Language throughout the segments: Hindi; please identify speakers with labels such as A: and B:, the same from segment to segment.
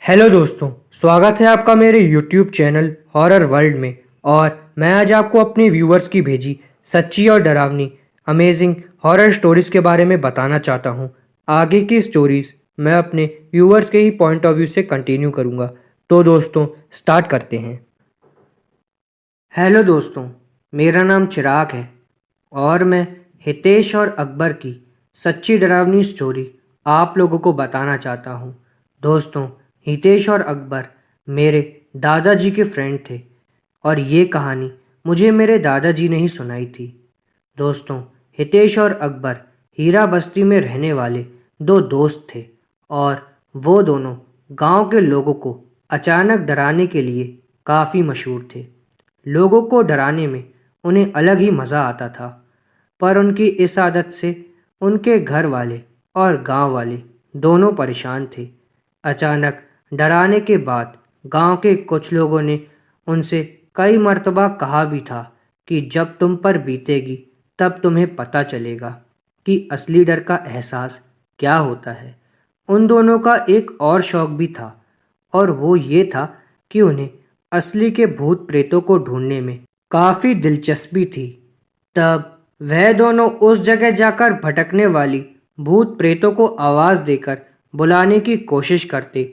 A: हेलो दोस्तों, स्वागत है आपका मेरे यूट्यूब चैनल हॉरर वर्ल्ड में। और मैं आज आपको अपने व्यूअर्स की भेजी सच्ची और डरावनी अमेजिंग हॉरर स्टोरीज के बारे में बताना चाहता हूँ। आगे की स्टोरीज मैं अपने व्यूअर्स के ही पॉइंट ऑफ व्यू से कंटिन्यू करूँगा। तो दोस्तों स्टार्ट करते हैं। हेलो दोस्तों, मेरा नाम चिराग है और मैं हितेश और अकबर की सच्ची डरावनी स्टोरी आप लोगों को बताना चाहता हूँ। दोस्तों, हितेश और अकबर मेरे दादाजी के फ्रेंड थे और ये कहानी मुझे मेरे दादाजी ने ही सुनाई थी। दोस्तों, हितेश और अकबर हीरा बस्ती में रहने वाले दो दोस्त थे और वो दोनों गांव के लोगों को अचानक डराने के लिए काफ़ी मशहूर थे। लोगों को डराने में उन्हें अलग ही मज़ा आता था, पर उनकी इस आदत से उनके घर वाले और गांव वाले दोनों परेशान थे। अचानक डराने के बाद गांव के कुछ लोगों ने उनसे कई मर्तबा कहा भी था कि जब तुम पर बीतेगी तब तुम्हें पता चलेगा कि असली डर का एहसास क्या होता है। उन दोनों का एक और शौक भी था और वो ये था कि उन्हें असली के भूत प्रेतों को ढूंढने में काफ़ी दिलचस्पी थी। तब वह दोनों उस जगह जाकर भटकने वाली भूत प्रेतों को आवाज़ देकर बुलाने की कोशिश करते।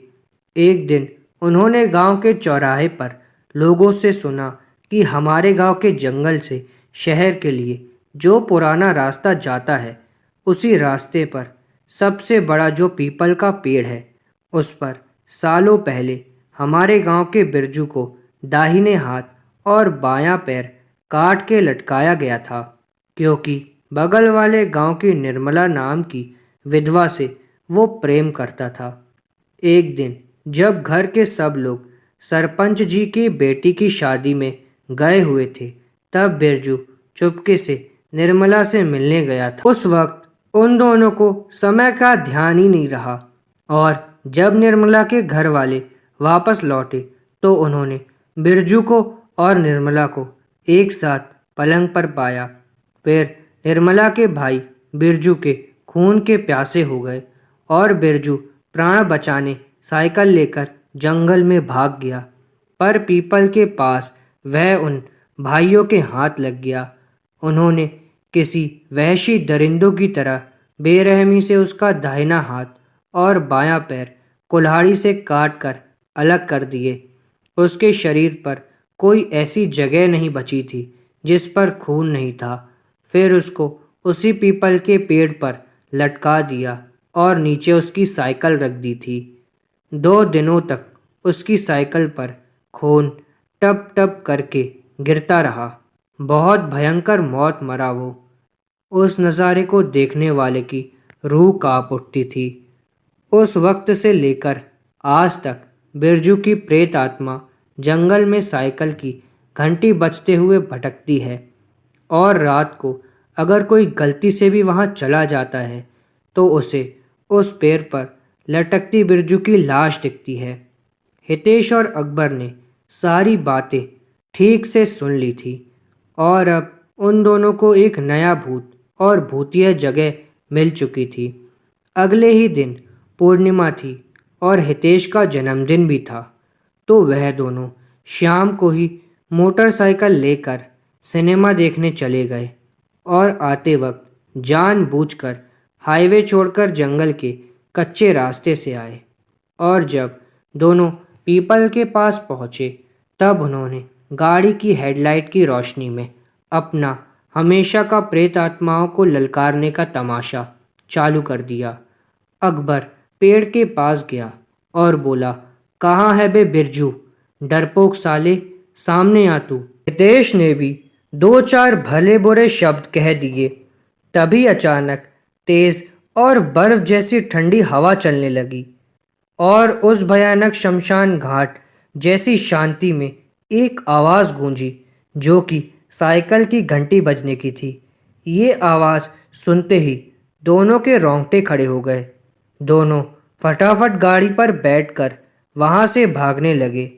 A: एक दिन उन्होंने गांव के चौराहे पर लोगों से सुना कि हमारे गांव के जंगल से शहर के लिए जो पुराना रास्ता जाता है, उसी रास्ते पर सबसे बड़ा जो पीपल का पेड़ है, उस पर सालों पहले हमारे गांव के बिरजू को दाहिने हाथ और बायां पैर काट के लटकाया गया था, क्योंकि बगल वाले गांव की निर्मला नाम की विधवा से वो प्रेम करता था। एक दिन जब घर के सब लोग सरपंच जी की बेटी की शादी में गए हुए थे, तब बिरजू चुपके से निर्मला से मिलने गया था। उस वक्त उन दोनों को समय का ध्यान ही नहीं रहा और जब निर्मला के घर वाले वापस लौटे तो उन्होंने बिरजू को और निर्मला को एक साथ पलंग पर पाया। फिर निर्मला के भाई बिरजू के खून के प्यासे हो गए और बिरजू प्राण बचाने साइकिल लेकर जंगल में भाग गया, पर पीपल के पास वह उन भाइयों के हाथ लग गया। उन्होंने किसी वहशी दरिंदों की तरह बेरहमी से उसका दाहिना हाथ और बायां पैर कुल्हाड़ी से काट कर अलग कर दिए। उसके शरीर पर कोई ऐसी जगह नहीं बची थी जिस पर खून नहीं था। फिर उसको उसी पीपल के पेड़ पर लटका दिया और नीचे उसकी साइकिल रख दी थी। 2 दिनों तक उसकी साइकिल पर खून टप टप करके गिरता रहा। बहुत भयंकर मौत मरा वो। उस नज़ारे को देखने वाले की रूह कांप उठती थी। उस वक्त से लेकर आज तक बिरजू की प्रेत आत्मा जंगल में साइकिल की घंटी बजते हुए भटकती है और रात को अगर कोई गलती से भी वहां चला जाता है तो उसे उस पेड़ पर लटकती बिरजू की लाश दिखती है। हितेश और अकबर ने सारी बातें ठीक से सुन ली थी और अब उन दोनों को एक नया भूत और भूतिया जगह मिल चुकी थी। अगले ही दिन पूर्णिमा थी और हितेश का जन्मदिन भी था, तो वह दोनों शाम को ही मोटरसाइकिल लेकर सिनेमा देखने चले गए और आते वक्त जानबूझकर हाईवे छोड़कर जंगल के कच्चे रास्ते से आए। और जब दोनों पीपल के पास पहुंचे तब उन्होंने गाड़ी की हेडलाइट की रोशनी में अपना हमेशा का प्रेत आत्माओं को ललकारने का तमाशा चालू कर दिया। अकबर पेड़ के पास गया और बोला, कहाँ है बे बिरजू, डरपोक साले, सामने आ तू। हितेश ने भी 2-4 भले बुरे शब्द कह दिए। तभी अचानक तेज और बर्फ जैसी ठंडी हवा चलने लगी और उस भयानक शमशान घाट जैसी शांति में एक आवाज़ गूंजी, जो कि साइकिल की घंटी बजने की थी। ये आवाज़ सुनते ही दोनों के रोंगटे खड़े हो गए। दोनों फटाफट गाड़ी पर बैठकर वहां से भागने लगे।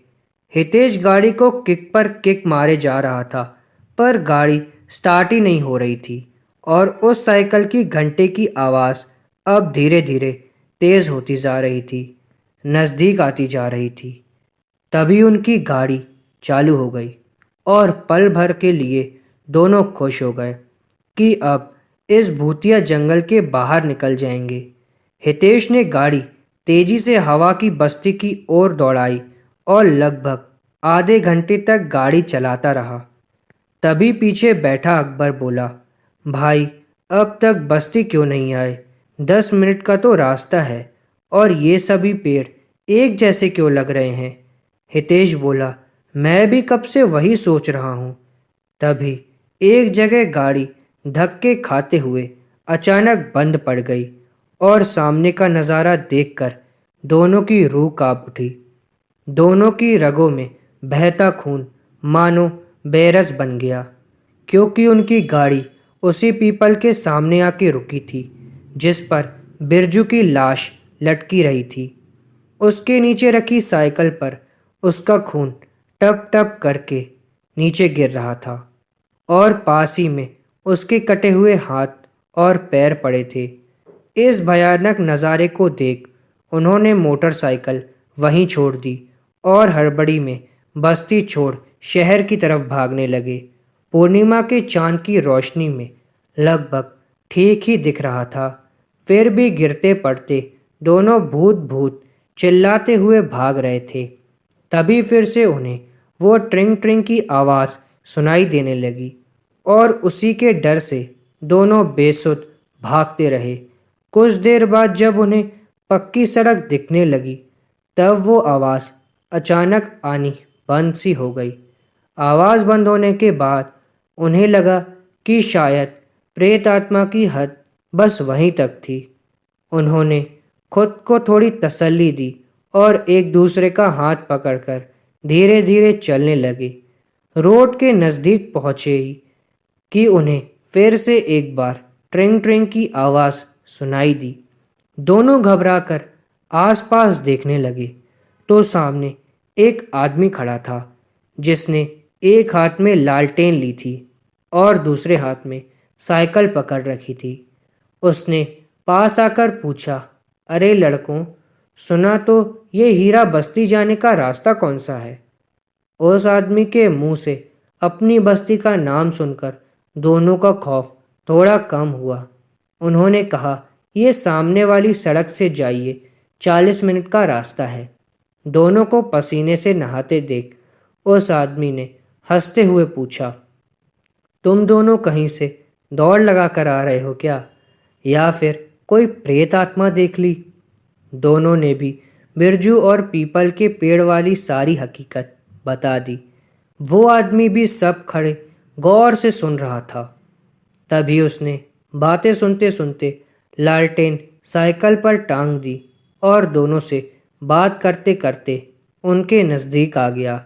A: हितेश गाड़ी को किक पर किक मारे जा रहा था, पर गाड़ी स्टार्ट ही नहीं हो रही थी और उस साइकिल की घंटे की आवाज़ अब धीरे धीरे तेज़ होती जा रही थी। नज़दीक आती जा रही थी। तभी उनकी गाड़ी चालू हो गई और पल भर के लिए दोनों खुश हो गए कि अब इस भूतिया जंगल के बाहर निकल जाएंगे। हितेश ने गाड़ी तेजी से हवा की बस्ती की ओर दौड़ाई और लगभग आधे घंटे तक गाड़ी चलाता रहा। तभी पीछे बैठा अकबर बोला, भाई अब तक बस्ती क्यों नहीं आए? 10 मिनट का तो रास्ता है और ये सभी पेड़ एक जैसे क्यों लग रहे हैं? हितेश बोला, मैं भी कब से वही सोच रहा हूँ। तभी एक जगह गाड़ी धक्के खाते हुए अचानक बंद पड़ गई और सामने का नज़ारा देखकर दोनों की रूह कांप उठी। दोनों की रगों में बहता खून मानो बेरस बन गया, क्योंकि उनकी गाड़ी उसी पीपल के सामने आके रुकी थी जिस पर बिरजू की लाश लटकी रही थी। उसके नीचे रखी साइकिल पर उसका खून टप टप करके नीचे गिर रहा था और पास ही में उसके कटे हुए हाथ और पैर पड़े थे। इस भयानक नज़ारे को देख उन्होंने मोटरसाइकिल वहीं छोड़ दी और हड़बड़ी में बस्ती छोड़ शहर की तरफ भागने लगे। पूर्णिमा के चांद की रोशनी में लगभग ठीक ही दिख रहा था, फिर भी गिरते पड़ते दोनों भूत भूत चिल्लाते हुए भाग रहे थे। तभी फिर से उन्हें वो ट्रिंग ट्रिंग की आवाज़ सुनाई देने लगी और उसी के डर से दोनों बेसुध भागते रहे। कुछ देर बाद जब उन्हें पक्की सड़क दिखने लगी तब वो आवाज़ अचानक आनी बंद सी हो गई। आवाज़ बंद होने के बाद उन्हें लगा कि शायद प्रेत आत्मा की हद बस वहीं तक थी। उन्होंने खुद को थोड़ी तसल्ली दी और एक दूसरे का हाथ पकड़कर धीरे धीरे चलने लगे। रोड के नज़दीक पहुँचे ही कि उन्हें फिर से एक बार ट्रिंग ट्रिंग की आवाज़ सुनाई दी। दोनों घबराकर आसपास देखने लगे तो सामने एक आदमी खड़ा था जिसने एक हाथ में लालटेन ली थी और दूसरे हाथ में साइकिल पकड़ रखी थी। उसने पास आकर पूछा, अरे लड़कों, सुना तो ये हीरा बस्ती जाने का रास्ता कौन सा है? उस आदमी के मुंह से अपनी बस्ती का नाम सुनकर दोनों का खौफ थोड़ा कम हुआ। उन्होंने कहा, ये सामने वाली सड़क से जाइए, 40 मिनट का रास्ता है। दोनों को पसीने से नहाते देख उस आदमी ने हंसते हुए पूछा, तुम दोनों कहीं से दौड़ लगा कर आ रहे हो क्या, या फिर कोई प्रेत आत्मा देख ली? दोनों ने भी बिरजू और पीपल के पेड़ वाली सारी हकीकत बता दी। वो आदमी भी सब खड़े गौर से सुन रहा था। तभी उसने बातें सुनते सुनते लालटेन साइकिल पर टांग दी और दोनों से बात करते करते उनके नज़दीक आ गया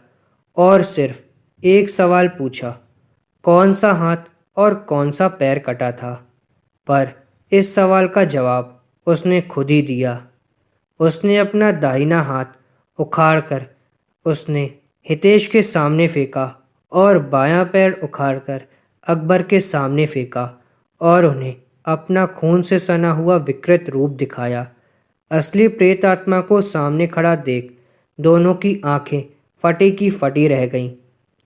A: और सिर्फ एक सवाल पूछा, कौन सा हाथ और कौन सा पैर कटा था? पर इस सवाल का जवाब उसने खुद ही दिया। उसने अपना दाहिना हाथ उखाड़कर उसने हितेश के सामने फेंका और बायां पैर उखाड़कर अकबर के सामने फेंका और उन्हें अपना खून से सना हुआ विकृत रूप दिखाया। असली प्रेत आत्मा को सामने खड़ा देख दोनों की आंखें फटी की फटी रह गईं।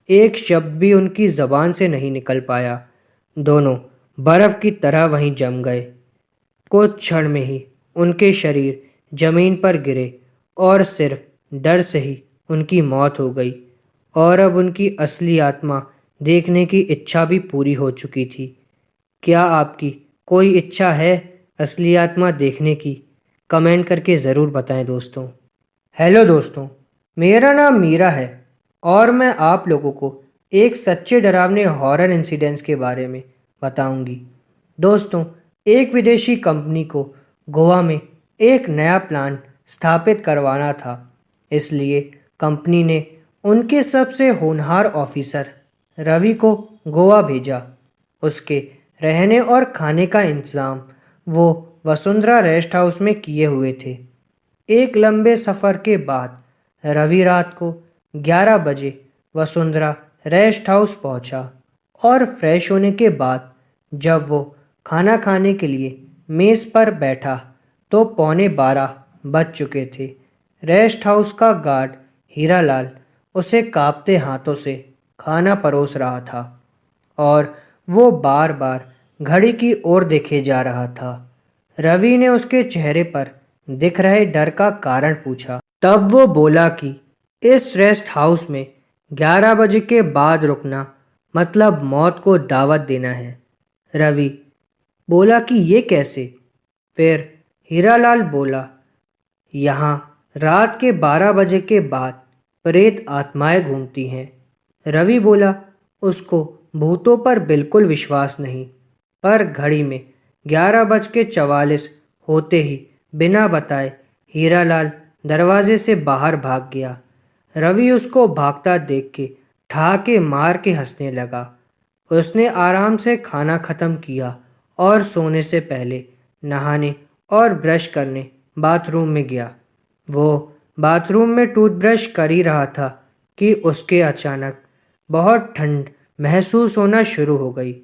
A: एक शब्द भी उनकी जबान से नहीं निकल पाया। दोनों बर्फ की तरह वहीं जम गए। कुछ क्षण में ही उनके शरीर जमीन पर गिरे और सिर्फ डर से ही उनकी मौत हो गई और अब उनकी असली आत्मा देखने की इच्छा भी पूरी हो चुकी थी। क्या आपकी कोई इच्छा है असली आत्मा देखने की? कमेंट करके ज़रूर बताएं दोस्तों। हेलो दोस्तों, मेरा नाम मीरा है और मैं आप लोगों को एक सच्चे डरावने हॉरर इंसिडेंट्स के बारे में बताऊंगी। दोस्तों, एक विदेशी कंपनी को गोवा में एक नया प्लांट स्थापित करवाना था, इसलिए कंपनी ने उनके सबसे होनहार ऑफिसर रवि को गोवा भेजा। उसके रहने और खाने का इंतज़ाम वो वसुंधरा रेस्ट हाउस में किए हुए थे। एक लंबे सफ़र के बाद रवि रात को 11 बजे वसुंधरा रेस्ट हाउस पहुंचा और फ्रेश होने के बाद जब वो खाना खाने के लिए मेज़ पर बैठा तो 11:15 बज चुके थे। रेस्ट हाउस का गार्ड हीरालाल उसे कांपते हाथों से खाना परोस रहा था और वो बार बार घड़ी की ओर देखे जा रहा था। रवि ने उसके चेहरे पर दिख रहे डर का कारण पूछा। तब वो बोला कि इस रेस्ट हाउस में 11 बजे के बाद रुकना मतलब मौत को दावत देना है। रवि बोला कि ये कैसे? फिर हीरालाल बोला, यहाँ रात के 12 बजे के बाद प्रेत आत्माएं घूमती हैं। रवि बोला, उसको भूतों पर बिल्कुल विश्वास नहीं, पर घड़ी में 11:44 होते ही बिना बताए हीरालाल दरवाजे से बाहर भाग गया। रवि उसको भागता देख के ठहाके मार के हंसने लगा। उसने आराम से खाना खत्म किया और सोने से पहले नहाने और ब्रश करने बाथरूम में गया। वो बाथरूम में टूथब्रश कर ही रहा था कि उसके अचानक बहुत ठंड महसूस होना शुरू हो गई।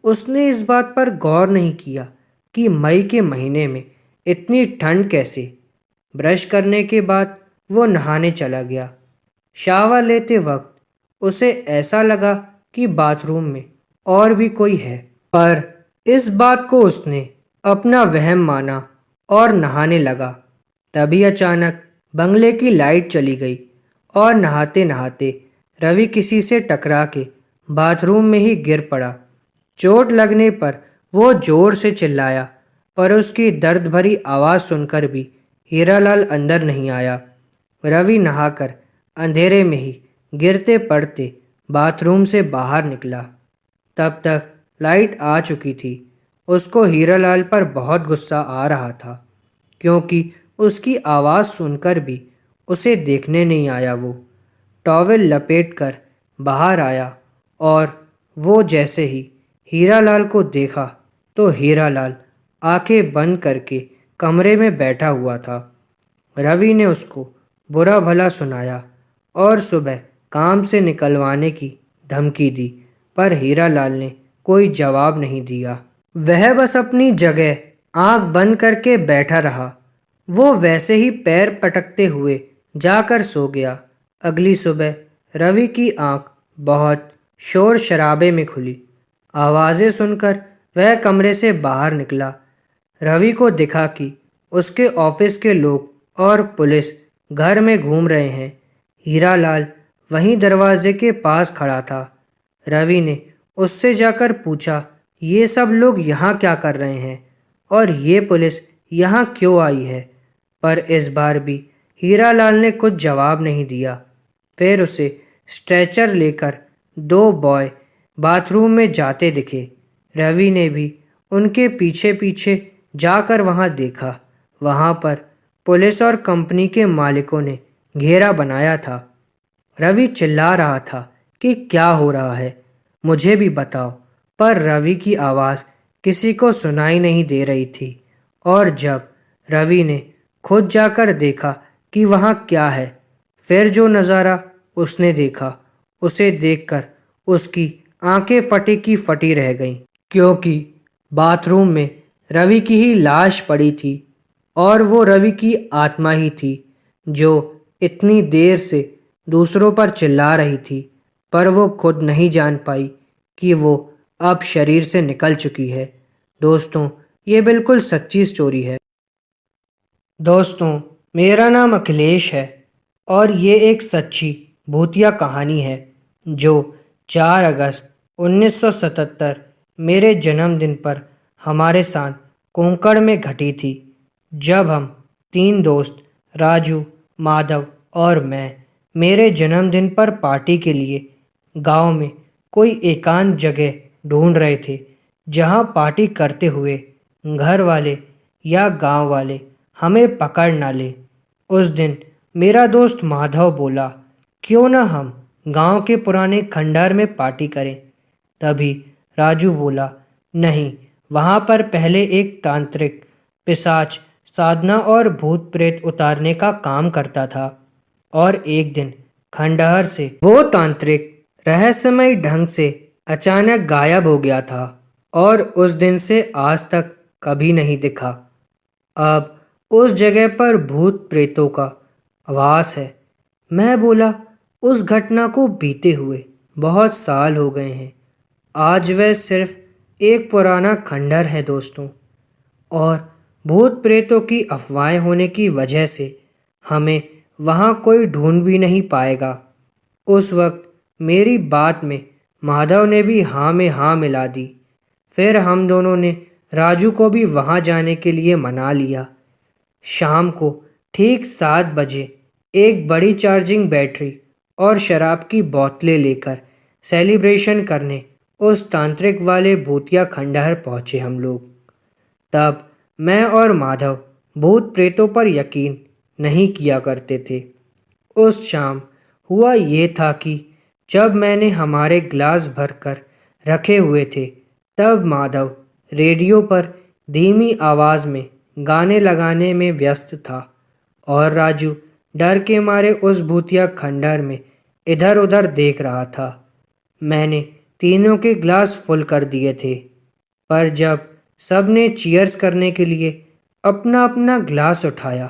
A: उसने इस बात पर गौर नहीं किया कि मई के महीने में इतनी ठंड कैसे। ब्रश करने के बाद वो नहाने चला गया। शावर लेते वक्त उसे ऐसा लगा कि बाथरूम में और भी कोई है, पर इस बात को उसने अपना वहम माना और नहाने लगा। तभी अचानक बंगले की लाइट चली गई और नहाते नहाते रवि किसी से टकरा के बाथरूम में ही गिर पड़ा। चोट लगने पर वो जोर से चिल्लाया, पर उसकी दर्द भरी आवाज़ सुनकर भी हीरालाल अंदर नहीं आया। रवि नहाकर अंधेरे में ही गिरते पड़ते बाथरूम से बाहर निकला। तब तक लाइट आ चुकी थी। उसको हीरालाल पर बहुत गुस्सा आ रहा था, क्योंकि उसकी आवाज़ सुनकर भी उसे देखने नहीं आया। वो टॉवेल लपेटकर बाहर आया और वो जैसे ही हीरालाल को देखा तो हीरालाल आंखें बंद करके कमरे में बैठा हुआ था। रवि ने उसको बुरा भला सुनाया और सुबह काम से निकलवाने की धमकी दी, पर हीरालाल ने कोई जवाब नहीं दिया। वह बस अपनी जगह आंख बंद करके बैठा रहा। वो वैसे ही पैर पटकते हुए जाकर सो गया। अगली सुबह रवि की आंख बहुत शोर शराबे में खुली। आवाज़ें सुनकर वह कमरे से बाहर निकला। रवि को दिखा कि उसके ऑफिस के लोग और पुलिस घर में घूम रहे हैं। हीरालाल वहीं दरवाजे के पास खड़ा था। रवि ने उससे जाकर पूछा, ये सब लोग यहाँ क्या कर रहे हैं और ये पुलिस यहाँ क्यों आई है? पर इस बार भी हीरालाल ने कुछ जवाब नहीं दिया। फिर उसे स्ट्रेचर लेकर 2 बॉय बाथरूम में जाते दिखे। रवि ने भी उनके पीछे पीछे जाकर वहां देखा। वहां पर पुलिस और कंपनी के मालिकों ने घेरा बनाया था। रवि चिल्ला रहा था कि क्या हो रहा है, मुझे भी बताओ, पर रवि की आवाज़ किसी को सुनाई नहीं दे रही थी। और जब रवि ने खुद जाकर देखा कि वहाँ क्या है, फिर जो नज़ारा उसने देखा, उसे देखकर उसकी आंखें फटी की फटी रह गईं, क्योंकि बाथरूम में रवि की ही लाश पड़ी थी और वो रवि की आत्मा ही थी जो इतनी देर से दूसरों पर चिल्ला रही थी, पर वो खुद नहीं जान पाई कि वो अब शरीर से निकल चुकी है। दोस्तों, ये बिल्कुल सच्ची स्टोरी है। दोस्तों, मेरा नाम अखिलेश है और ये एक सच्ची भूतिया कहानी है जो 4 अगस्त 1977 मेरे जन्मदिन पर हमारे साथ कोंकण में घटी थी, जब हम 3 दोस्त राजू, माधव और मैं मेरे जन्मदिन पर पार्टी के लिए गांव में कोई एकांत जगह ढूंढ रहे थे जहां पार्टी करते हुए घर वाले या गांव वाले हमें पकड़ ना ले। उस दिन मेरा दोस्त माधव बोला, क्यों ना हम गांव के पुराने खंडहर में पार्टी करें। तभी राजू बोला, नहीं, वहां पर पहले एक तांत्रिक पिशाच साधना और भूत प्रेत उतारने का काम करता था और एक दिन खंडहर से वो तांत्रिक रहस्यमय ढंग से अचानक गायब हो गया था और उस दिन से आज तक कभी नहीं दिखा। अब उस जगह पर भूत प्रेतों का आवाज़ है। मैं बोला, उस घटना को बीते हुए बहुत साल हो गए हैं। आज वह सिर्फ एक पुराना खंडर है दोस्तों। और भूत प्रेतों की अफवाहें होने की वजह से हमें वहाँ कोई ढूंढ भी नहीं पाएगा। उस वक्त मेरी बात में माधव ने भी हाँ में हाँ मिला दी। फिर हम दोनों ने राजू को भी वहाँ जाने के लिए मना लिया। शाम को ठीक 7 बजे एक बड़ी चार्जिंग बैटरी और शराब की बोतलें लेकर सेलिब्रेशन करने उस तांत्रिक वाले भूतिया खंडहर पहुँचे हम लोग। तब मैं और माधव भूत प्रेतों पर यकीन नहीं किया करते थे। उस शाम हुआ ये था कि जब मैंने हमारे ग्लास भरकर रखे हुए थे, तब माधव रेडियो पर धीमी आवाज़ में गाने लगाने में व्यस्त था और राजू डर के मारे उस भूतिया खंडहर में इधर उधर देख रहा था। मैंने तीनों के ग्लास फुल कर दिए थे, पर जब सब ने चीयर्स करने के लिए अपना अपना ग्लास उठाया,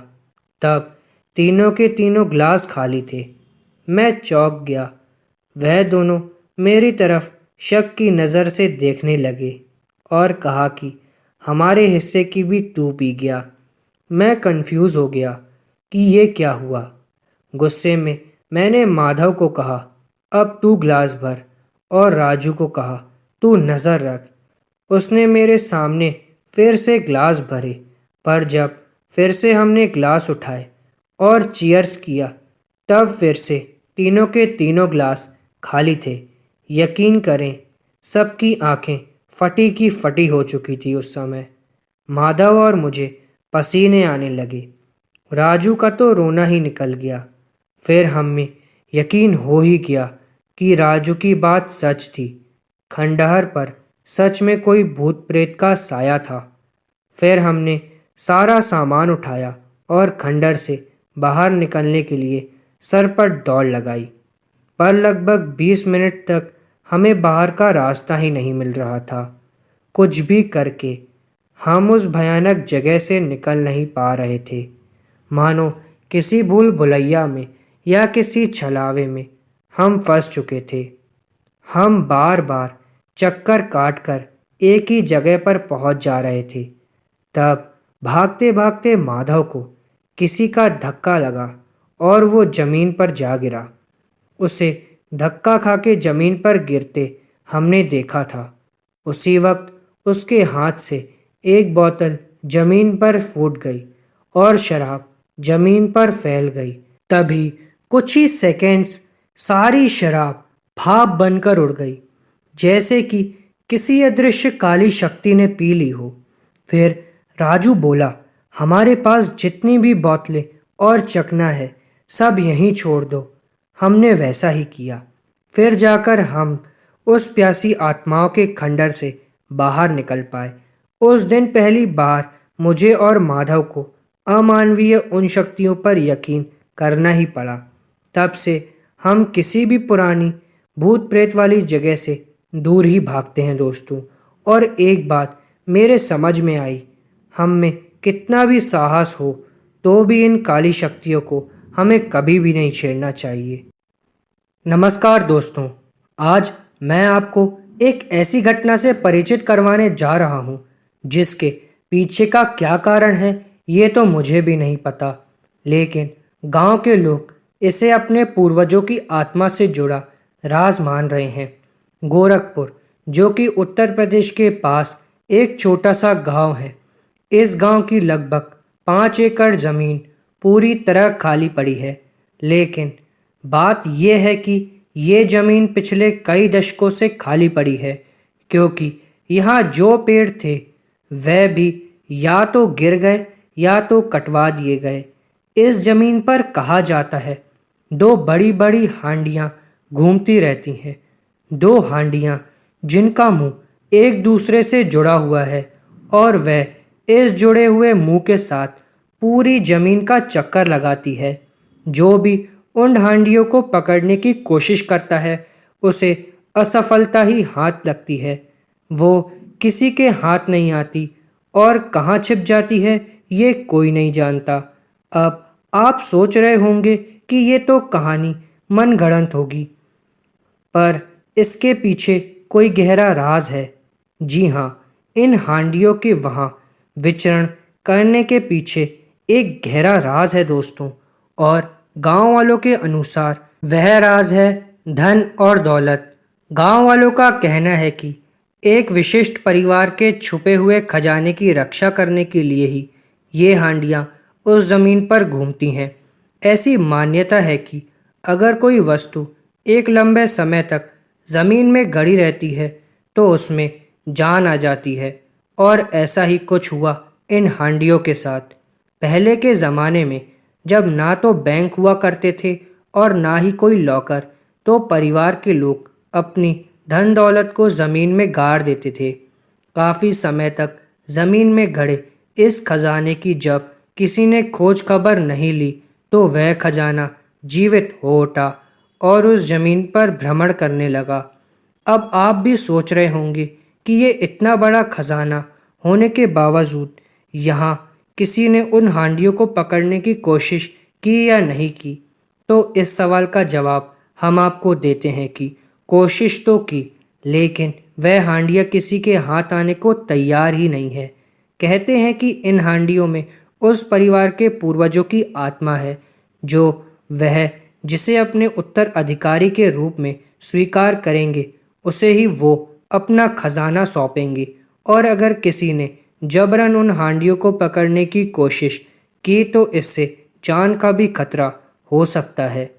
A: तब तीनों के तीनों ग्लास खाली थे। मैं चौंक गया। वह दोनों मेरी तरफ शक की नज़र से देखने लगे और कहा कि हमारे हिस्से की भी तू पी गया। मैं कंफ्यूज हो गया कि ये क्या हुआ। गुस्से में मैंने माधव को कहा, अब तू ग्लास भर, और राजू को कहा, तू नज़र रख। उसने मेरे सामने फिर से ग्लास भरे, पर जब फिर से हमने ग्लास उठाए और चीयर्स किया, तब फिर से तीनों के तीनों ग्लास खाली थे। यकीन करें, सबकी आंखें फटी की फटी हो चुकी थी उस समय। माधव और मुझे पसीने आने लगे। राजू का तो रोना ही निकल गया। फिर हमें यकीन हो ही गया कि राजू की बात सच थी। खंडहर पर सच में कोई भूत प्रेत का साया था। फिर हमने सारा सामान उठाया और खंडहर से बाहर निकलने के लिए सर पर दौड़ लगाई, पर लगभग 20 मिनट तक हमें बाहर का रास्ता ही नहीं मिल रहा था। कुछ भी करके हम उस भयानक जगह से निकल नहीं पा रहे थे। मानो किसी भूल भुलैया में या किसी छलावे में हम फंस चुके थे। हम बार बार चक्कर काट कर एक ही जगह पर पहुंच जा रहे थे। तब भागते भागते माधव को किसी का धक्का लगा और वो जमीन पर जा गिरा। उसे धक्का खा के जमीन पर गिरते हमने देखा था। उसी वक्त उसके हाथ से एक बोतल जमीन पर फूट गई और शराब जमीन पर फैल गई। तभी कुछ ही सेकंड्स सारी शराब भाप बनकर उड़ गई, जैसे कि किसी अदृश्य काली शक्ति ने पी ली हो। फिर राजू बोला, हमारे पास जितनी भी बोतलें और चकना है, सब यहीं छोड़ दो। हमने वैसा ही किया। फिर जाकर हम उस प्यासी आत्माओं के खंडर से बाहर निकल पाए। उस दिन पहली बार मुझे और माधव को अमानवीय उन शक्तियों पर यकीन करना ही पड़ा। तब से हम किसी भी पुरानी भूत प्रेत वाली जगह से दूर ही भागते हैं दोस्तों। और एक बात मेरे समझ में आई, हम में कितना भी साहस हो तो भी इन काली शक्तियों को हमें कभी भी नहीं छेड़ना चाहिए। नमस्कार दोस्तों, आज मैं आपको एक ऐसी घटना से परिचित करवाने जा रहा हूँ जिसके पीछे का क्या कारण है ये तो मुझे भी नहीं पता, लेकिन गांव के लोग इसे अपने पूर्वजों की आत्मा से जुड़ा राज मान रहे हैं। गोरखपुर, जो कि उत्तर प्रदेश के पास एक छोटा सा गांव है, इस गांव की लगभग 5 एकड़ ज़मीन पूरी तरह खाली पड़ी है। लेकिन बात यह है कि ये ज़मीन पिछले कई दशकों से खाली पड़ी है, क्योंकि यहाँ जो पेड़ थे वह भी या तो गिर गए या तो कटवा दिए गए। इस ज़मीन पर कहा जाता है 2 बड़ी बड़ी हांडियाँ घूमती रहती हैं। 2 हांडियाँ जिनका मुंह एक दूसरे से जुड़ा हुआ है और वह इस जुड़े हुए मुंह के साथ पूरी ज़मीन का चक्कर लगाती है। जो भी उन हांडियों को पकड़ने की कोशिश करता है उसे असफलता ही हाथ लगती है। वो किसी के हाथ नहीं आती और कहाँ छिप जाती है ये कोई नहीं जानता। अब आप सोच रहे होंगे कि ये तो कहानी मनगढ़ंत होगी, पर इसके पीछे कोई गहरा राज है। जी हाँ, इन हांडियों के वहाँ विचरण करने के पीछे एक गहरा राज है दोस्तों। और गांव वालों के अनुसार वह राज है धन और दौलत। गांव वालों का कहना है कि एक विशिष्ट परिवार के छुपे हुए खजाने की रक्षा करने के लिए ही ये हांडियां उस जमीन पर घूमती हैं। ऐसी मान्यता है कि अगर कोई वस्तु एक लंबे समय तक जमीन में गड़ी रहती है तो उसमें जान आ जाती है। और ऐसा ही कुछ हुआ इन हांडियों के साथ। पहले के ज़माने में जब ना तो बैंक हुआ करते थे और ना ही कोई लॉकर, तो परिवार के लोग अपनी धन दौलत को ज़मीन में गाड़ देते थे। काफ़ी समय तक ज़मीन में गड़े इस खजाने की जब किसी ने खोज खबर नहीं ली तो वह खजाना जीवित हो उठा और उस ज़मीन पर भ्रमण करने लगा। अब आप भी सोच रहे होंगे कि ये इतना बड़ा खजाना होने के बावजूद यहाँ किसी ने उन हांडियों को पकड़ने की कोशिश की या नहीं की। तो इस सवाल का जवाब हम आपको देते हैं कि कोशिश तो की, लेकिन वह हांडियाँ किसी के हाथ आने को तैयार ही नहीं है। कहते हैं कि इन हांडियों में उस परिवार के पूर्वजों की आत्मा है, जो वह जिसे अपने उत्तराधिकारी के रूप में स्वीकार करेंगे उसे ही वो अपना खजाना सौंपेंगे। और अगर किसी ने जबरन उन हांडियों को पकड़ने की कोशिश की तो इससे जान का भी खतरा हो सकता है।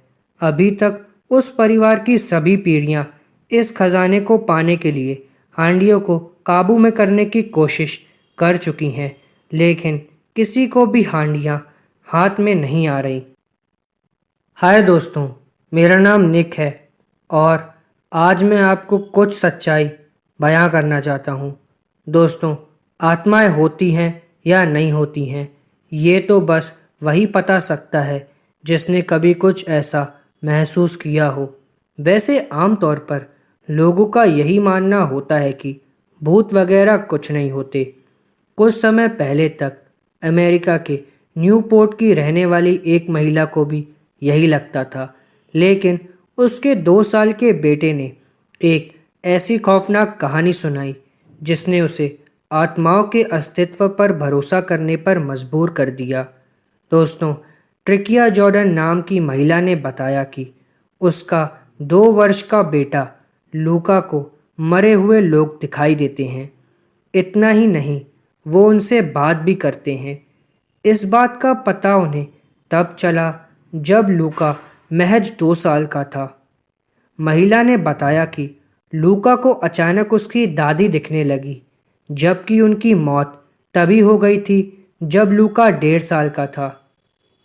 A: अभी तक उस परिवार की सभी पीढ़ियां इस खजाने को पाने के लिए हांडियों को काबू में करने की कोशिश कर चुकी हैं, लेकिन किसी को भी हांडियां हाथ में नहीं आ रही। हाय दोस्तों, मेरा नाम निक है और आज मैं आपको कुछ सच्चाई बयां करना चाहता हूँ। दोस्तों, आत्माएं होती हैं या नहीं होती हैं, ये तो बस वही बता सकता है जिसने कभी कुछ ऐसा महसूस किया हो। वैसे आमतौर पर लोगों का यही मानना होता है कि भूत वगैरह कुछ नहीं होते। कुछ समय पहले तक अमेरिका के न्यूपोर्ट की रहने वाली एक महिला को भी यही लगता था, लेकिन उसके 2 साल के बेटे ने एक ऐसी खौफनाक कहानी सुनाई जिसने उसे आत्माओं के अस्तित्व पर भरोसा करने पर मजबूर कर दिया। दोस्तों, ट्रिकिया जॉर्डन नाम की महिला ने बताया कि उसका 2 वर्ष का बेटा लूका को मरे हुए लोग दिखाई देते हैं। इतना ही नहीं, वो उनसे बात भी करते हैं। इस बात का पता उन्हें तब चला जब लूका महज 2 साल का था। महिला ने बताया कि लूका को अचानक उसकी दादी दिखने लगी, जबकि उनकी मौत तभी हो गई थी जब लूका 1.5 साल का था।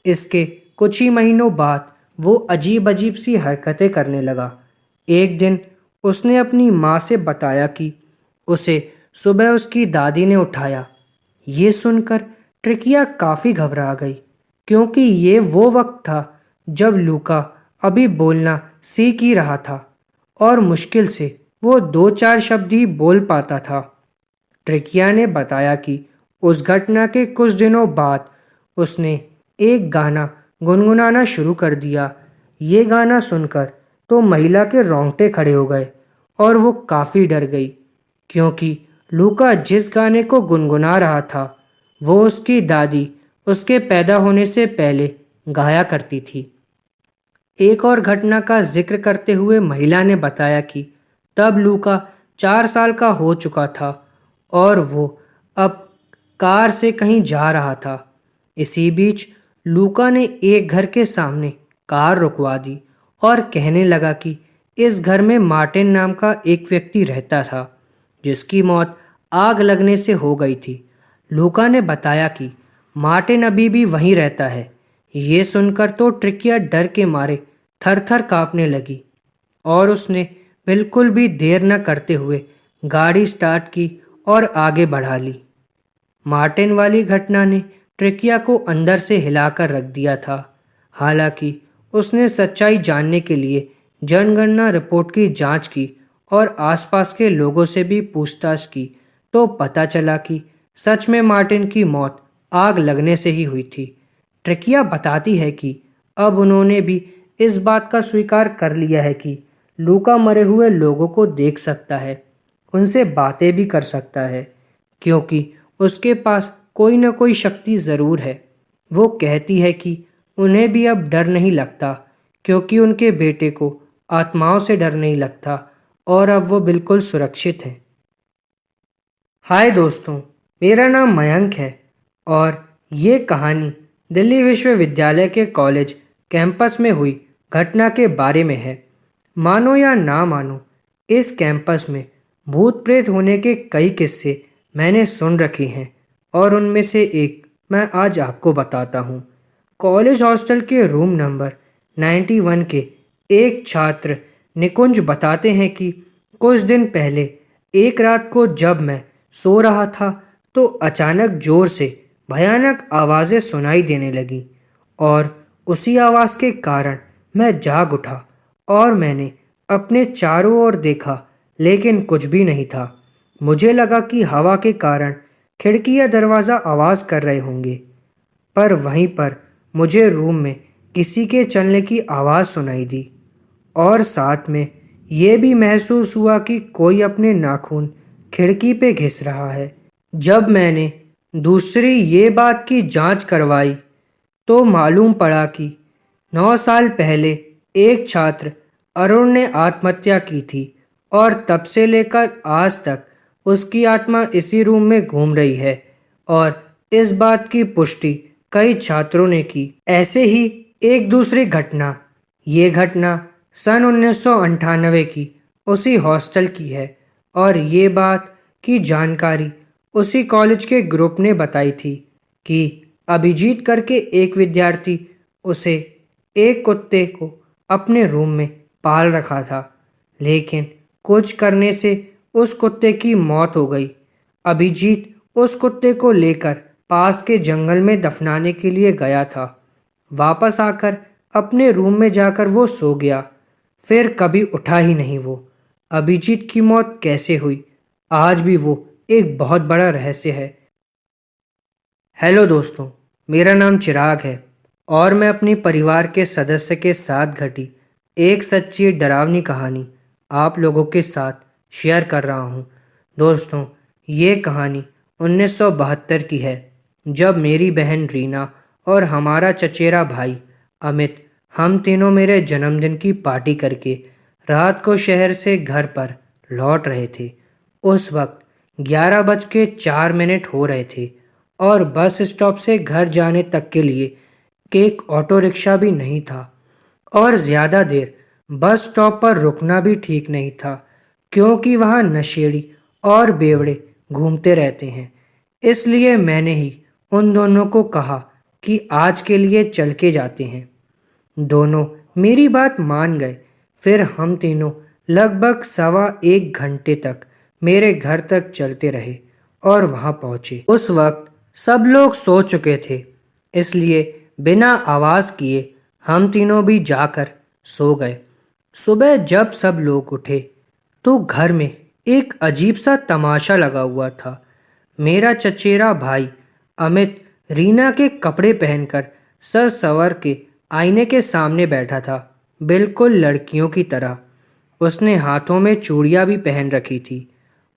A: इसके कुछ ही महीनों बाद वो अजीब अजीब सी हरकतें करने लगा। एक दिन उसने अपनी माँ से बताया कि उसे सुबह उसकी दादी ने उठाया। ये सुनकर ट्रिकिया काफ़ी घबरा गई, क्योंकि ये वो वक्त था जब लूका अभी बोलना सीख ही रहा था और मुश्किल से वो 2-4 शब्द ही बोल पाता था। ट्रिकिया ने बताया कि उस घटना के कुछ दिनों बाद उसने एक गाना गुनगुनाना शुरू कर दिया। ये गाना सुनकर तो महिला के रोंगटे खड़े हो गए और वो काफ़ी डर गई, क्योंकि लूका जिस गाने को गुनगुना रहा था वो उसकी दादी उसके पैदा होने से पहले गाया करती थी। एक और घटना का जिक्र करते हुए महिला ने बताया कि तब लूका 4 साल का हो चुका था और वो अब कार से कहीं जा रहा था। इसी बीच लूका ने एक घर के सामने कार रुकवा दी और कहने लगा कि इस घर में मार्टिन नाम का एक व्यक्ति रहता था, जिसकी मौत आग लगने से हो गई थी। लूका ने बताया कि मार्टिन अभी भी वहीं रहता है। ये सुनकर तो ट्रिकिया डर के मारे थर-थर कांपने लगी और उसने बिल्कुल भी देर न करते हुए गाड़ी स्टार्ट की और आगे बढ़ा ली। मार्टिन वाली घटना ने ट्रिकिया को अंदर से हिलाकर रख दिया था। हालांकि उसने सच्चाई जानने के लिए जनगणना रिपोर्ट की जांच की और आसपास के लोगों से भी पूछताछ की, तो पता चला कि सच में मार्टिन की मौत आग लगने से ही हुई थी। ट्रिकिया बताती है कि अब उन्होंने भी इस बात का स्वीकार कर लिया है कि लूका मरे हुए लोगों को देख सकता है, उनसे बातें भी कर सकता है, क्योंकि उसके पास कोई न कोई शक्ति ज़रूर है। वो कहती है कि उन्हें भी अब डर नहीं लगता, क्योंकि उनके बेटे को आत्माओं से डर नहीं लगता और अब वो बिल्कुल सुरक्षित हैं। हाय दोस्तों, मेरा नाम मयंक है और ये कहानी दिल्ली विश्वविद्यालय के कॉलेज कैंपस में हुई घटना के बारे में है। मानो या ना मानो, इस कैंपस में भूत प्रेत होने के कई किस्से मैंने सुन रखे हैं और उनमें से एक मैं आज आपको बताता हूँ। कॉलेज हॉस्टल के रूम नंबर 91 के एक छात्र निकुंज बताते हैं कि कुछ दिन पहले एक रात को जब मैं सो रहा था तो अचानक जोर से भयानक आवाज़ें सुनाई देने लगीं और उसी आवाज़ के कारण मैं जाग उठा और मैंने अपने चारों ओर देखा, लेकिन कुछ भी नहीं था। मुझे लगा कि हवा के कारण खिड़की या दरवाज़ा आवाज़ कर रहे होंगे, पर वहीं पर मुझे रूम में किसी के चलने की आवाज़ सुनाई दी और साथ में ये भी महसूस हुआ कि कोई अपने नाखून खिड़की पे घिस रहा है। जब मैंने दूसरी ये बात की जांच करवाई तो मालूम पड़ा कि 9 साल पहले एक छात्र अरुण ने आत्महत्या की थी और तब से लेकर आज तक उसकी आत्मा इसी रूम में घूम रही है और इस बात की पुष्टि कई छात्रों ने की। ऐसे ही एक दूसरी घटना, ये घटना सन 1998 की उसी हॉस्टल की है और ये बात की जानकारी उसी कॉलेज के ग्रुप ने बताई थी कि अभिजीत करके एक विद्यार्थी उसे एक कुत्ते को अपने रूम में पाल रखा था, लेकिन कुछ करने से उस कुत्ते की मौत हो गई। अभिजीत उस कुत्ते को लेकर पास के जंगल में दफनाने के लिए गया था। वापस आकर अपने रूम में जाकर वो सो गया, फिर कभी उठा ही नहीं। वो अभिजीत की मौत कैसे हुई, आज भी वो एक बहुत बड़ा रहस्य है। हेलो दोस्तों, मेरा नाम चिराग है और मैं अपनी परिवार के सदस्य के साथ घटी एक सच्ची डरावनी कहानी आप लोगों के साथ शेयर कर रहा हूँ। दोस्तों, ये कहानी 1972 की है, जब मेरी बहन रीना और हमारा चचेरा भाई अमित, हम तीनों मेरे जन्मदिन की पार्टी करके रात को शहर से घर पर लौट रहे थे। उस वक्त 11:04 हो रहे थे और बस स्टॉप से घर जाने तक के लिए एक ऑटो रिक्शा भी नहीं था और ज़्यादा देर बस स्टॉप पर रुकना भी ठीक नहीं था, क्योंकि वहाँ नशेड़ी और बेवड़े घूमते रहते हैं। इसलिए मैंने ही उन दोनों को कहा कि आज के लिए चल के जाते हैं। दोनों मेरी बात मान गए। फिर हम तीनों लगभग 1.25 घंटे तक मेरे घर तक चलते रहे और वहाँ पहुँचे। उस वक्त सब लोग सो चुके थे, इसलिए बिना आवाज़ किए हम तीनों भी जाकर सो गए। सुबह जब सब लोग उठे तो घर में एक अजीब सा तमाशा लगा हुआ था। मेरा चचेरा भाई अमित रीना के कपड़े पहनकर सर संवर के आईने के सामने बैठा था, बिल्कुल लड़कियों की तरह। उसने हाथों में चूड़ियाँ भी पहन रखी थी।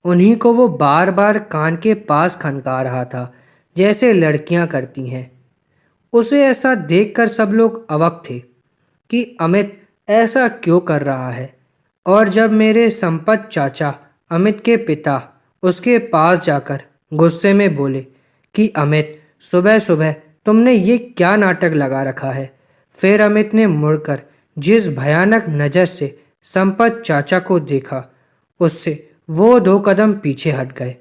A: उन्हीं को वो बार बार कान के पास खनका रहा था, जैसे लड़कियां करती हैं। उसे ऐसा देखकर सब लोग अवाक थे कि अमित ऐसा क्यों कर रहा है। और जब मेरे संपत चाचा अमित के पिता उसके पास जाकर गुस्से में बोले कि अमित, सुबह सुबह तुमने ये क्या नाटक लगा रखा है, फिर अमित ने मुड़कर जिस भयानक नज़र से संपत चाचा को देखा, उससे वो 2 कदम पीछे हट गए।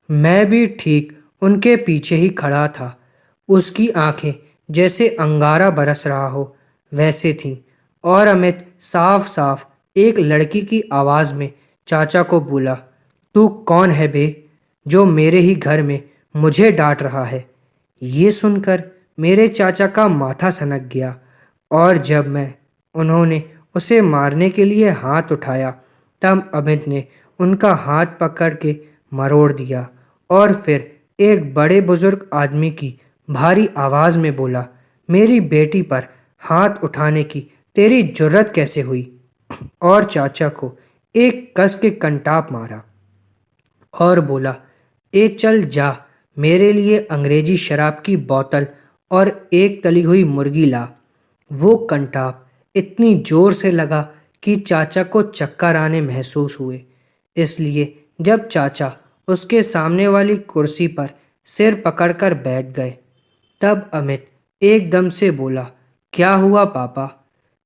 A: मैं भी ठीक उनके पीछे ही खड़ा था। उसकी आंखें जैसे अंगारा बरस रहा हो वैसे थीं और अमित साफ साफ एक लड़की की आवाज़ में चाचा को बोला, तू कौन है बे, जो मेरे ही घर में मुझे डांट रहा है। ये सुनकर मेरे चाचा का माथा सनक गया और जब उन्होंने उसे मारने के लिए हाथ उठाया तब अमित ने उनका हाथ पकड़ के मरोड़ दिया और फिर एक बड़े बुजुर्ग आदमी की भारी आवाज़ में बोला, मेरी बेटी पर हाथ उठाने की तेरी जुर्रत कैसे हुई? और चाचा को एक कस के कंटाप मारा और बोला, ए चल जा, मेरे लिए अंग्रेजी शराब की बोतल और एक तली हुई मुर्गी ला। वो कंटाप इतनी जोर से लगा कि चाचा को चक्कर आने महसूस हुए। इसलिए जब चाचा उसके सामने वाली कुर्सी पर सिर पकड़कर बैठ गए, तब अमित एकदम से बोला, क्या हुआ पापा?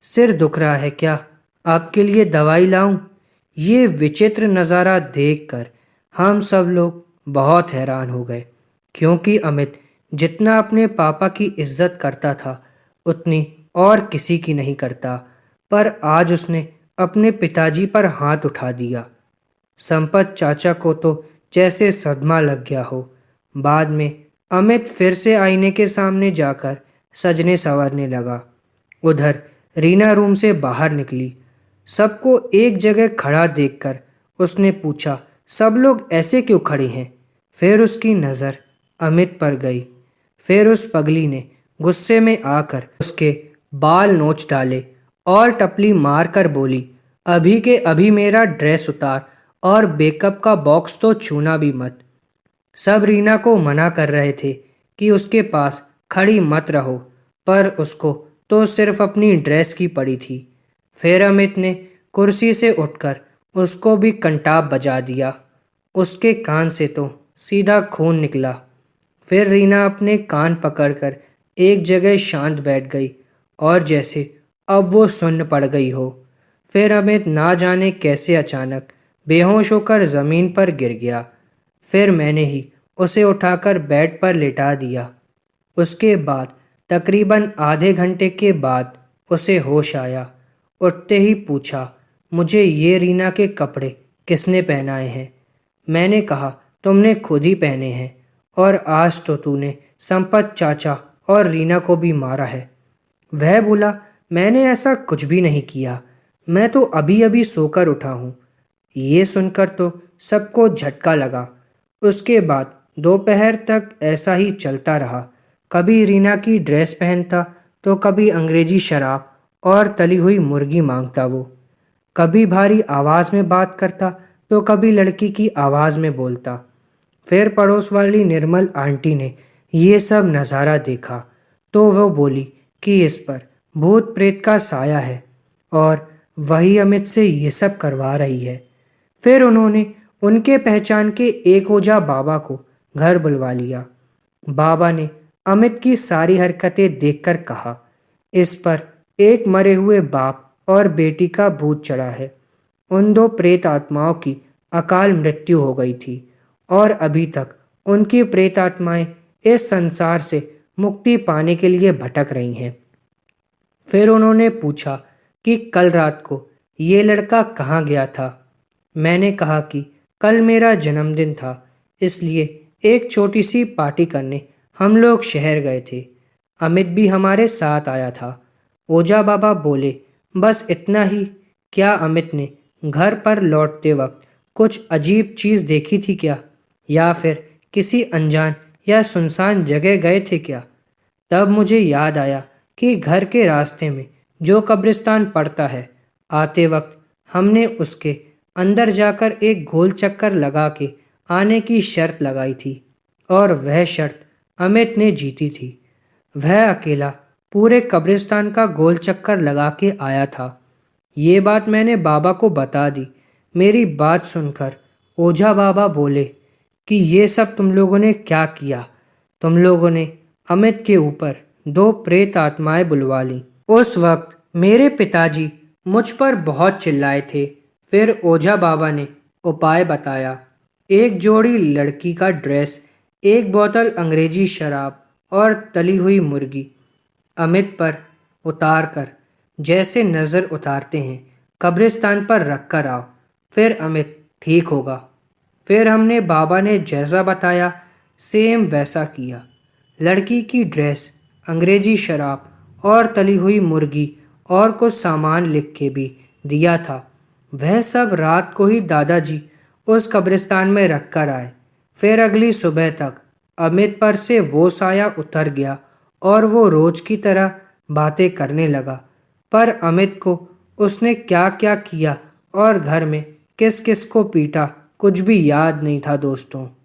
A: सिर दुख रहा है क्या? आपके लिए दवाई लाऊं? ये विचित्र नज़ारा देखकर हम सब लोग बहुत हैरान हो गए, क्योंकि अमित जितना अपने पापा की इज्जत करता था उतनी और किसी की नहीं करता, पर आज उसने अपने पिताजी पर हाथ उठा दिया। संपत चाचा को तो जैसे सदमा लग गया हो। बाद में अमित फिर से आईने के सामने जाकर सजने संवरने लगा। उधर रीना रूम से बाहर निकली। सबको एक जगह खड़ा देखकर उसने पूछा, सब लोग ऐसे क्यों खड़े हैं? फिर उसकी नज़र अमित पर गई। फिर उस पगली ने गुस्से में आकर उसके बाल नोच डाले और टपली मारकर बोली, अभी के अभी मेरा ड्रेस उतार और बेकअप का बॉक्स तो छूना भी मत। सब रीना को मना कर रहे थे कि उसके पास खड़ी मत रहो, पर उसको तो सिर्फ अपनी ड्रेस की पड़ी थी। फिर अमित ने कुर्सी से उठकर उसको भी कंटाप बजा दिया। उसके कान से तो सीधा खून निकला। फिर रीना अपने कान पकड़कर एक जगह शांत बैठ गई और जैसे अब वो सुन्न पड़ गई हो। फिर अमित ना जाने कैसे अचानक बेहोश होकर ज़मीन पर गिर गया। फिर मैंने ही उसे उठाकर बेड पर लिटा दिया। उसके बाद तकरीबन आधे घंटे के बाद उसे होश आया। उठते ही पूछा, मुझे ये रीना के कपड़े किसने पहनाए हैं? मैंने कहा, तुमने खुद ही पहने हैं, और आज तो तूने संपत चाचा और रीना को भी मारा है। वह बोला, मैंने ऐसा कुछ भी नहीं किया, मैं तो अभी अभी सोकर उठा हूँ। ये सुनकर तो सबको झटका लगा। उसके बाद दोपहर तक ऐसा ही चलता रहा। कभी रीना की ड्रेस पहनता तो कभी अंग्रेजी शराब और तली हुई मुर्गी मांगता वो। कभी भारी आवाज़ में बात करता तो कभी लड़की की आवाज़ में बोलता। फिर पड़ोस वाली निर्मल आंटी ने ये सब नज़ारा देखा तो वो बोली कि इस पर भूत प्रेत का साया है और वही अमित से ये सब करवा रही है। फिर उन्होंने उनके पहचान के एक ओझा बाबा को घर बुलवा लिया। बाबा ने अमित की सारी हरकतें देखकर कहा, इस पर एक मरे हुए बाप और बेटी का भूत चढ़ा है। उन दो प्रेत आत्माओं की अकाल मृत्यु हो गई थी और अभी तक उनकी प्रेत आत्माएं इस संसार से मुक्ति पाने के लिए भटक रही हैं। फिर उन्होंने पूछा कि कल रात को ये लड़का कहाँ गया था। मैंने कहा कि कल मेरा जन्मदिन था, इसलिए एक छोटी सी पार्टी करने हम लोग शहर गए थे। अमित भी हमारे साथ आया था। ओझा बाबा बोले, बस इतना ही? क्या अमित ने घर पर लौटते वक्त कुछ अजीब चीज़ देखी थी क्या, या फिर किसी अनजान या सुनसान जगह गए थे क्या? तब मुझे याद आया कि घर के रास्ते में जो कब्रिस्तान पड़ता है, आते वक्त हमने उसके अंदर जाकर एक गोल चक्कर लगा के आने की शर्त लगाई थी और वह शर्त अमित ने जीती थी। वह अकेला पूरे कब्रिस्तान का गोल चक्कर लगा के आया था। ये बात मैंने बाबा को बता दी। मेरी बात सुनकर ओझा बाबा बोले कि ये सब तुम लोगों ने क्या किया? तुम लोगों ने अमित के ऊपर दो प्रेत आत्माएं बुलवा ली। उस वक्त मेरे पिताजी मुझ पर बहुत चिल्लाए थे। फिर ओझा बाबा ने उपाय बताया। एक जोड़ी लड़की का ड्रेस, एक बोतल अंग्रेजी शराब और तली हुई मुर्गी अमित पर उतार कर, जैसे नज़र उतारते हैं, कब्रिस्तान पर रख कर आओ, फिर अमित ठीक होगा। फिर हमने बाबा ने जैसा बताया सेम वैसा किया। लड़की की ड्रेस, अंग्रेजी शराब और तली हुई मुर्गी और कुछ सामान लिख के भी दिया था। वह सब रात को ही दादाजी उस कब्रिस्तान में रख कर आए। फिर अगली सुबह तक अमित पर से वो साया उतर गया और वो रोज की तरह बातें करने लगा। पर अमित को उसने क्या क्या किया और घर में किस किस को पीटा कुछ भी याद नहीं था दोस्तों।